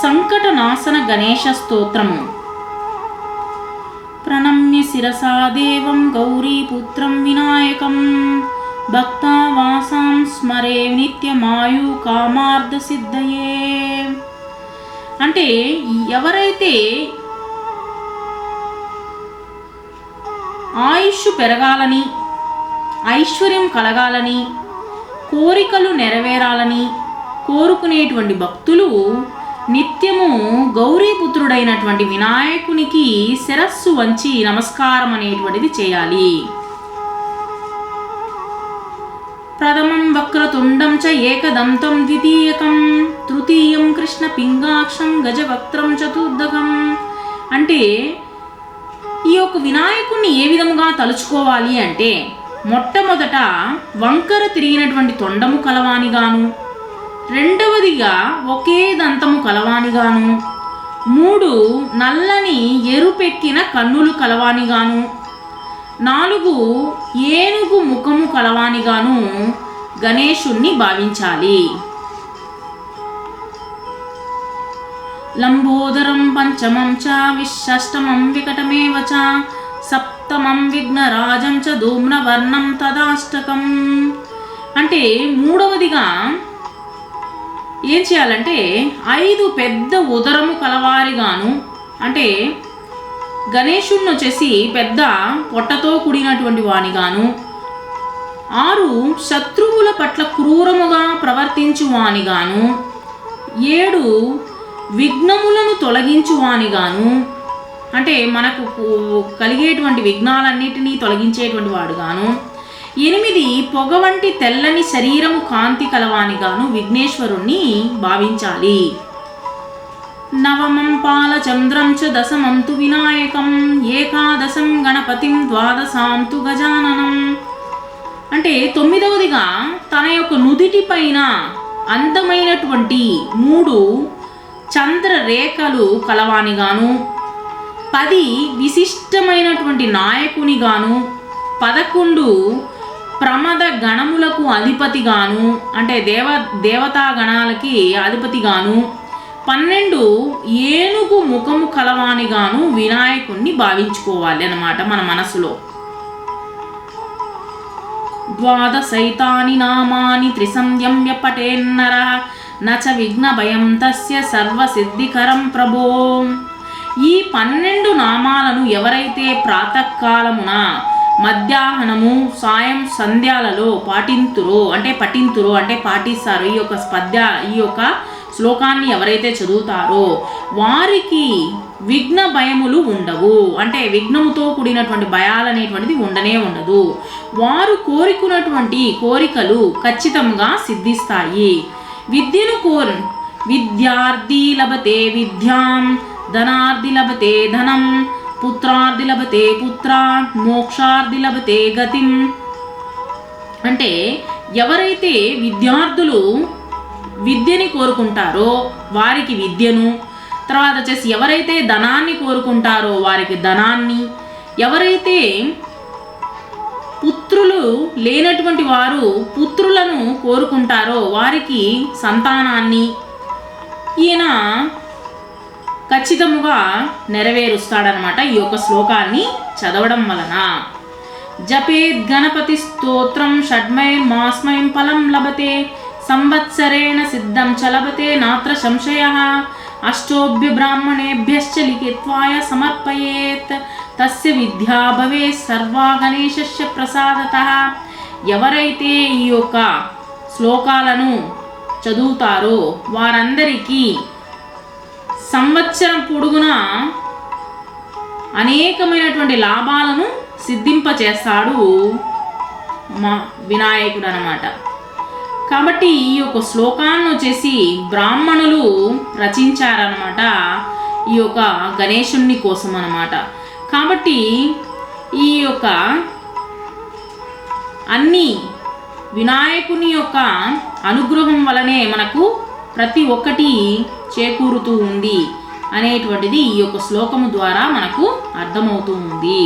సంకటనాశన గణేశ స్తోత్రము. ప్రణమ్య శిరసా దేవం గౌరీపుత్రం వినాయకం భక్తావాసాం స్మరే నిత్యమాయు కామార్థ సిద్ధయే. అంటే ఎవరైతే ఆయుష్ పెరగాలని, ఐశ్వర్యం కలగాలని, కోరికలు నెరవేరాలని కోరుకునేటువంటి భక్తులు నిత్యము గౌరీపుత్రుడైనటువంటి వినాయకునికి శిరస్సు వంచి నమస్కారం అనేటువంటిది చేయాలి. ప్రథమం వక్రతుండం చ ఏకదంతం ద్వితీయకం తృతీయం కృష్ణ పింగాక్షం గజవక్త్రం చతుర్దకం. అంటే ఈ యొక్క వినాయకుణ్ణి ఏ విధముగా తలుచుకోవాలి అంటే, మొట్టమొదట వంకర తిరిగినటువంటి తొండము కలవానిగాను, రెండవదిగా ఒకే దంతము కలవానిగాను, 3 నల్లని ఎరుపెక్కిన కన్నులు కలవానిగాను, 4 ఏనుగు ముఖము కలవానిగాను గణేశుణ్ణి భావించాలి. లంబోదరం పంచమం చ విషష్టమం వికటమేవ చ సప్తమం విఘ్నరాజం చ ధూమ్రవర్ణం తదాష్టకం. అంటే మూడవదిగా ఏం చేయాలంటే 5 పెద్ద ఉదరము కలవారిగాను, అంటే గణేశుణ్ణి వచ్చేసి పెద్ద పొట్టతో కూడినటువంటి వానిగాను, 6 శత్రువుల పట్ల క్రూరముగా ప్రవర్తించు వానిగాను, 7 విఘ్నములను తొలగించువానిగాను, అంటే మనకు కలిగేటువంటి విఘ్నాలన్నిటినీ తొలగించేటువంటి వాడుగాను, 8 పొగ వంటి తెల్లని శరీరము కాంతి కలవానిగాను విఘ్నేశ్వరుణ్ణి భావించాలి. నవమం పాలచంద్రం చ దశమం తు వినాయకం ఏకాదశం గణపతిం ద్వాదశాం తు గజాననం. అంటే 9వదిగా తన యొక్క నుదిటి పైన అందమైనటువంటి 3 చంద్రరేఖలు కలవానిగాను, 10 విశిష్టమైనటువంటి నాయకునిగాను, 11 ప్రమద గణములకు అధిపతిగాను, అంటే దేవతా గణాలకి అధిపతిగాను, 12 ఏనుగు ముఖము కలవానిగాను వినాయకుణ్ణి భావించుకోవాలి అన్నమాట మన మనసులో. ద్వాదశైతాని నామాని త్రిసంధ్యమ్య పఠేన్నర నచ విఘ్న భయం తస్య సర్వసిద్ధికరం ప్రభో. ఈ 12 నామాలను ఎవరైతే ప్రాతకాలమున, మధ్యాహ్నము, సాయం సంధ్యాలలో పఠింతురో అంటే పాటిస్తారో, ఈ యొక్క శ్లోకాన్ని ఎవరైతే చదువుతారో వారికి విఘ్న భయములు ఉండవు. అంటే విఘ్నముతో కూడినటువంటి భయాలనేటువంటిది ఉండనే ఉండదు. వారు కోరుకున్నటువంటి కోరికలు ఖచ్చితంగా సిద్ధిస్తాయి. విద్యార్థి లభతే విద్యాం, ధనార్థి లభతే ధనం, పుత్రార్థి లభతే పుత్ర, మోక్షార్థి లభతే గతిం. అంటే ఎవరైతే విద్యార్థులు విద్యని కోరుకుంటారో వారికి విద్యను, తర్వాత వచ్చేసి ఎవరైతే ధనాన్ని కోరుకుంటారో వారికి ధనాన్ని, ఎవరైతే పుత్రులు లేనటువంటి వారు పుత్రులను కోరుకుంటారో వారికి సంతానాన్ని ఈయన ఖచ్చితముగా నెరవేరుస్తాడనమాట ఈ యొక్క శ్లోకాన్ని చదవడం వలన. జపేద్ గణపతి స్తోత్రం షడ్మైర్ మాస్మైం ఫలం లభతే సంవత్సరేణ సిద్ధం చ లభతే నాత్ర సంశయః అష్టోభ్య బ్రాహ్మణేభ్యశ్చ లిఖిత్వాయ సమర్పయేత్ తస్య విద్యా భవే సర్వా గణేశస్య ప్రసాదతః. ఎవరైతే ఈ యొక్క శ్లోకాలను చదువుతారో వారందరికీ సంవత్సరం పొడుగునా అనేకమైనటువంటి లాభాలను సిద్ధింపచేస్తాడు మా వినాయకుడు అన్నమాట. కాబట్టి ఈ యొక్క శ్లోకాన్ని వచ్చేసి బ్రాహ్మణులు రచించారనమాట ఈ యొక్క గణేశుని కోసం అన్నమాట. కాబట్టి ఈ యొక్క అన్ని వినాయకుని యొక్క అనుగ్రహం వలనే మనకు ప్రతి ఒక్కటి చేకూరుతూ ఉంది అనేటువంటిది ఈ యొక్క శ్లోకము ద్వారా మనకు అర్థమవుతూ ఉంది.